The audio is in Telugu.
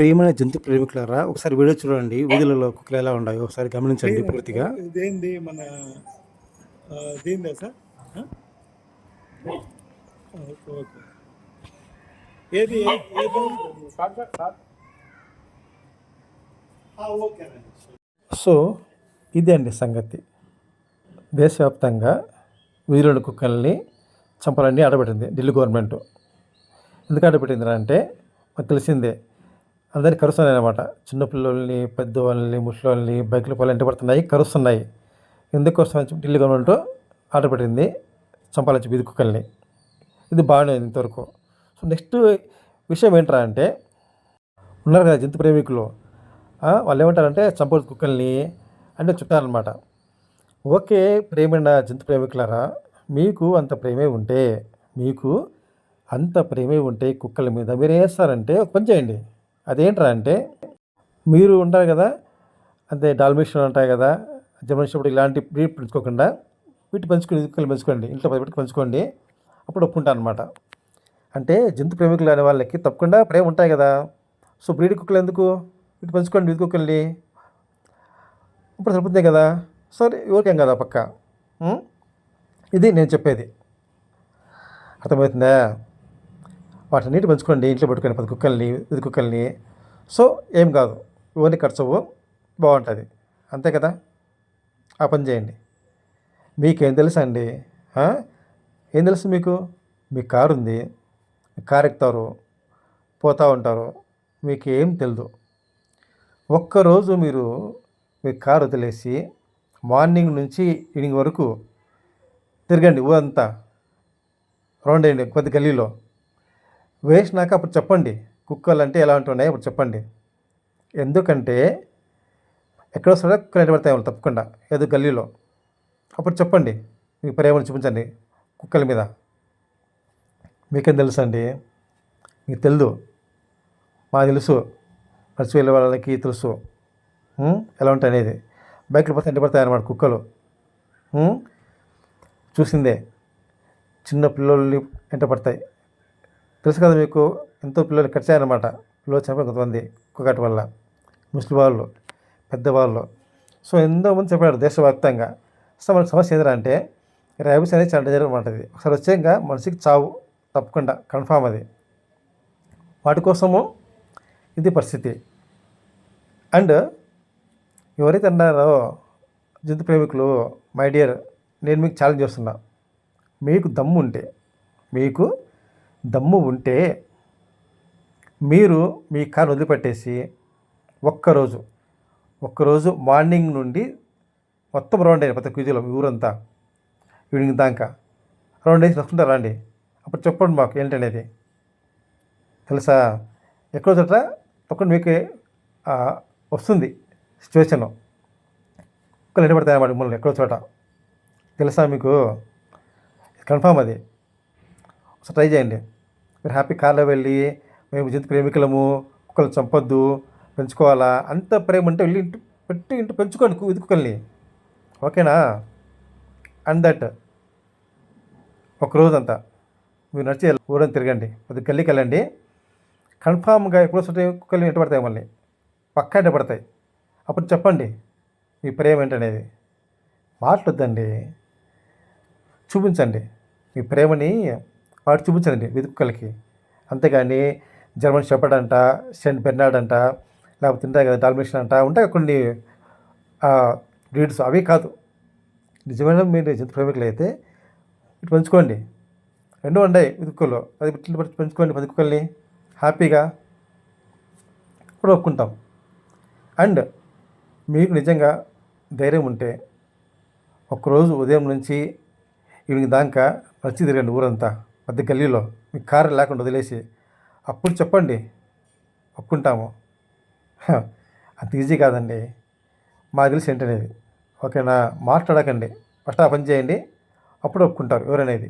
ప్రియమైన జంతు ప్రేమికులారా, ఒకసారి వీడియో చూడండి. వీధులలో కుక్కలు ఎలా ఉన్నాయో ఒకసారి గమనించండి పూర్తిగా. ఇదేంది మన దీందా సార్? Okay okay. ఏది సో ఇదే అండి సంగతి. దేశవ్యాప్తంగా వీధులను కుక్కల్ని చంపాలని ఆడబెట్టింది ఢిల్లీ గవర్నమెంట్. ఎందుకు ఆడబెట్టింది అంటే మనకు తెలిసిందే, అందరినీ కరుస్తున్నాయి అన్నమాట. చిన్నపిల్లల్ని, పెద్దవాళ్ళని, ముసలివాళ్ళని బైకుల పళ్ళు ఎంట పడుతున్నాయి, కరుస్తున్నాయి. ఎందుకోసం ఢిల్లీ గవర్నమెంట్ ఆర్డర్ పెట్టింది చంపాలని వీధి కుక్కల్ని. ఇది బాగానే ఉంది ఇంతవరకు. సో నెక్స్ట్ విషయం ఏంట్రా అంటే, ఉన్నారు కదా జంతు ప్రేమికులు, వాళ్ళు ఏమంటారంటే చంపకూడదు కుక్కల్ని అంటే చెప్తారనమాట. ఓకే, ప్రేమైన జంతు ప్రేమికులారా, మీకు అంత ప్రేమే ఉంటే కుక్కల మీద మీరు వేస్తారంటే ఒక పని చేయండి. అదేంట్రా అంటే, మీరు ఉంటారు కదా, అంతే డాల్మేషన్ ఉంటాయి కదా, జర్మన్ షెపర్డ్ ఇలాంటి బ్రీడ్ పెంచుకోకుండా వీటి పెంచుకుని కుక్కలు పెంచుకోండి, ఇంట్లో పెట్టి పెంచుకోండి. అప్పుడు ఒప్పుకుంటాను అనమాట. అంటే జంతు ప్రేమికులు అనే వాళ్ళకి తప్పకుండా ప్రేమ ఉంటాయి కదా. సో బ్రీడ్ కుక్కలు ఎందుకు, వీటి పెంచుకోండి వీధి కుక్కల్ని, ఇప్పుడు సరిపోతుంది కదా. సరే ఓకేం కదా పక్క. ఇది నేను చెప్పేది, అర్థమవుతుందా? వాటిని పెంచుకోండి, ఇంట్లో పెట్టుకోండి 10 కుక్కల్ని, వీధి కుక్కల్ని. సో ఏం కాదు, ఇవన్నీ ఖర్చవు, బాగుంటుంది, అంతే కదా. ఆ పని చేయండి. మీకేం తెలుసు అండి? ఏం తెలుసు మీకు? మీ కారు ఉంది, మీ కారు ఎక్కుతారు, పోతూ ఉంటారు, మీకేం తెలియదు. ఒక్కరోజు మీరు మీ కారు వదిలేసి మార్నింగ్ నుంచి ఈవినింగ్ వరకు తిరగండి, ఊరంతా రౌండ్ అయ్యండి కొద్ది గల్లీలో. వేసినాక అప్పుడు చెప్పండి కుక్కలు అంటే ఎలా ఉంటున్నాయి, అప్పుడు చెప్పండి. ఎందుకంటే ఎక్కడో సరే కుక్కలు ఎంటబడతాయి వాళ్ళు తప్పకుండా, ఏదో గల్లీలో. అప్పుడు చెప్పండి, మీ ప్రేమను చూపించండి కుక్కల మీద. మీకేం తెలుసు అండి? మీకు తెలియదు, మాకు తెలుసు, నడిచి వెళ్ళే వాళ్ళకి తెలుసు ఎలా ఉంటాయి అనేది. బైక్లు పోతే ఎంటబడతాయి అన్నమాట కుక్కలు. చూసిందే, చిన్న పిల్లల్ని ఎంటబడతాయి, తెలుసు కదా మీకు. ఎంతో పిల్లలు కరిచాయన్నమాట, పిల్లలు చనిపోయి కొంతమంది కుక్కటి వల్ల, ముసలి వాళ్ళు, పెద్దవాళ్ళు. సో ఎంతోమంది చెప్పారు దేశవ్యాప్తంగా. సో మనకు సమస్య ఏంటంటే అంటే, ర్యాబిస్ అనేది చాలా డేంజర్ అనమాట. ఇది ఒకసారి వచ్చాక మనిషికి చావు తప్పకుండా కన్ఫామ్. అది వాటి కోసము ఇది పరిస్థితి. అండ్ ఎవరైతే అన్నారో జంతు ప్రేమికులు, మై డియర్, నేను మీకు ఛాలెంజ్ చేస్తున్నా. మీకు దమ్ము ఉంటే మీరు మీ కారు వదిలిపెట్టేసి ఒక్కరోజు మార్నింగ్ నుండి మొత్తం రౌండ్ అయ్యి 10 కేజీలో మీ ఊరంతా ఈవినింగ్ దాకా రౌండ్ వేసి వస్తుంటారా అండి? అప్పుడు చెప్పండి మాకు ఏంటనేది. తెలుసా, ఎక్కడో చోట తప్పకుండా మీకు వస్తుంది సిచ్యువేషను. కుక్కలు నిలబడతాయి అన్నమాట మిమ్మల్ని ఎక్కడో చోట, తెలుసా మీకు? కన్ఫామ్ అది. ఒకసారి ట్రై చేయండి. మీరు హ్యాపీ కార్లో వెళ్ళి, మేము జంతు ప్రేమికులము, కుక్కలు చంపొద్దు, పెంచుకోవాలా, అంత ప్రేమ ఉంటే వెళ్ళి ఇంటి పెంచుకోండి వీధి కుక్కల్ని, ఓకేనా? అండ్ దట్ ఒకరోజంతా మీరు నడిచి ఊరని తిరగండి, కొద్దిగా గల్లీకి వెళ్ళండి. కన్ఫామ్గా ఎప్పుడో చోట కుక్కలు ఎంటబడతాయి, మళ్ళీ పక్కా ఎంటబడతాయి. అప్పుడు చెప్పండి మీ ప్రేమ ఏంటనేది. మాట్లాడొద్దండి, చూపించండి మీ ప్రేమని, వాటి చూపించండి వీధి కుక్కలకి. అంతేగాని జర్మన్ షెపర్డ్ అంట, సెయింట్ బెర్నార్డ్ అంట, లేకపోతే ఉంటాయి కదా డాల్మేషన్ అంట, ఉంటాయి కొన్ని బ్రీడ్స్, అవి కాదు. నిజమైన మీరు జంతు ప్రేమికులు అయితే ఇటు పెంచుకోండి, 2 ఉన్నాయి వీధి కుక్కలు, 10 పెంచుకోండి 10 కుక్కల్ని హ్యాపీగా. ఇప్పుడు ఒప్పుకుంటాం. అండ్ మీకు నిజంగా ధైర్యం ఉంటే ఒక్కరోజు ఉదయం నుంచి ఈవినింగ్ దాకా నడిచి తిరగండి ఊరంతా 10 గల్లీలో, మీ కారు లేకుండా వదిలేసి. అప్పుడు చెప్పండి, ఒప్పుకుంటాము. అంత ఈజీ కాదండి, మాకు తెలిసి ఏంటనేది, ఓకేనా? మాట్లాడకండి, ఫస్ట్ ఆ పని చేయండి, అప్పుడు ఒప్పుకుంటారు ఎవరనేది.